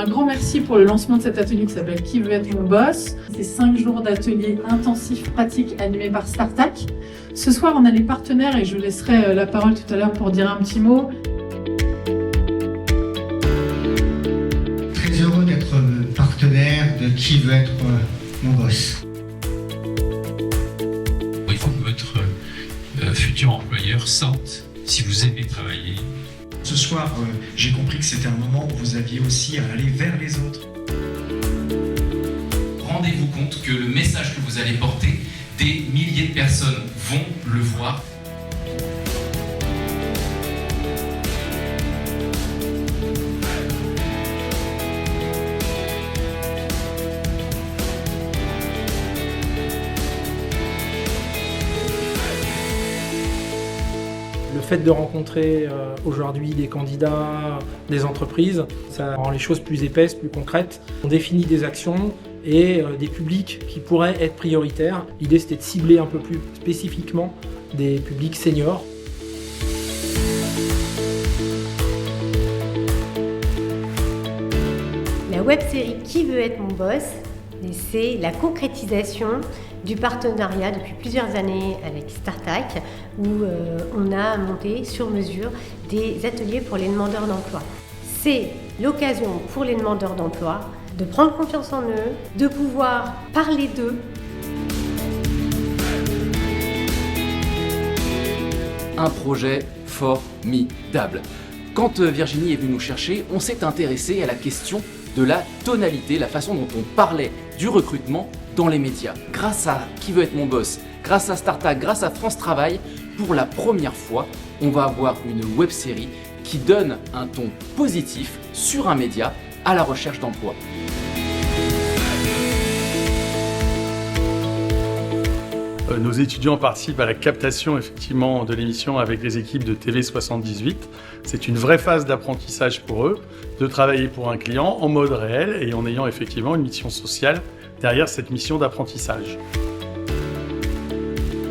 grand merci pour le lancement de cet atelier qui s'appelle Qui veut être mon boss. C'est 5 jours d'ateliers intensifs pratiques animés par Startac. Ce soir, on a les partenaires et je laisserai la parole tout à l'heure pour dire un petit mot. Très heureux d'être partenaire de Qui veut être mon boss. Il faut que votre futur employeur sente si vous aimez travailler. Ce soir, j'ai compris que c'était un moment où vous aviez aussi à aller vers les autres. Rendez-vous compte que le message que vous allez porter, des milliers de personnes vont le voir. Le fait de rencontrer aujourd'hui des candidats, des entreprises, ça rend les choses plus épaisses, plus concrètes. On définit des actions et des publics qui pourraient être prioritaires. L'idée, c'était de cibler un peu plus spécifiquement des publics seniors. La web-série Qui veut être mon boss, c'est la concrétisation du partenariat depuis plusieurs années avec Startac où on a monté sur mesure des ateliers pour les demandeurs d'emploi. C'est l'occasion pour les demandeurs d'emploi de prendre confiance en eux, de pouvoir parler d'eux. Un projet formidable. Quand Virginie est venue nous chercher, on s'est intéressé à la question de la tonalité, la façon dont on parlait du recrutement dans les médias. Grâce à Qui veut être mon boss, grâce à Startac, grâce à France Travail, pour la première fois, on va avoir une web-série qui donne un ton positif sur un média à la recherche d'emploi. Nos étudiants participent à la captation effectivement de l'émission avec les équipes de TV78. C'est une vraie phase d'apprentissage pour eux, de travailler pour un client en mode réel et en ayant effectivement une mission sociale derrière cette mission d'apprentissage.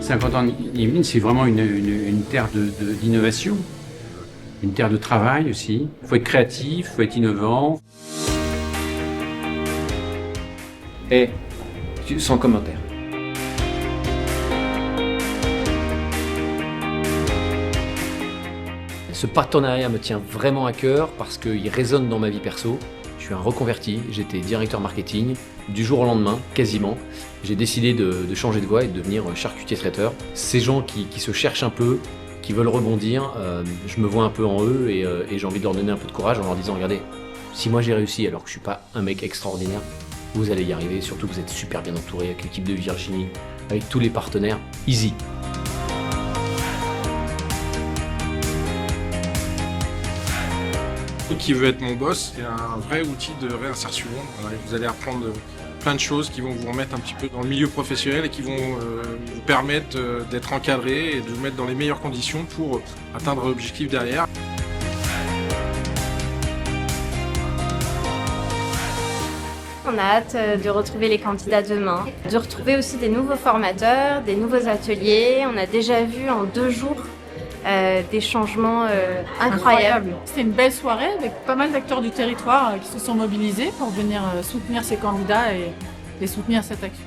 50 ans Yvelines, c'est vraiment une terre d'innovation, une terre de travail aussi. Il faut être créatif, il faut être innovant. Et sans commentaire. Ce partenariat me tient vraiment à cœur parce qu'il résonne dans ma vie perso. Je suis un reconverti, j'étais directeur marketing. Du jour au lendemain, quasiment, j'ai décidé de changer de voie et de devenir charcutier traiteur. Ces gens qui se cherchent un peu, qui veulent rebondir, je me vois un peu en eux et j'ai envie de leur donner un peu de courage en leur disant « Regardez, si moi j'ai réussi alors que je ne suis pas un mec extraordinaire, vous allez y arriver, surtout que vous êtes super bien entouré avec l'équipe de Virginie, avec tous les partenaires, easy ». Qui veut être mon boss, c'est un vrai outil de réinsertion. Vous allez apprendre plein de choses qui vont vous remettre un petit peu dans le milieu professionnel et qui vont vous permettre d'être encadré et de vous mettre dans les meilleures conditions pour atteindre l'objectif derrière. On a hâte de retrouver les candidats demain, de retrouver aussi des nouveaux formateurs, des nouveaux ateliers. On a déjà vu en 2 jours des changements incroyables. C'était une belle soirée avec pas mal d'acteurs du territoire qui se sont mobilisés pour venir soutenir ces candidats et soutenir cette action.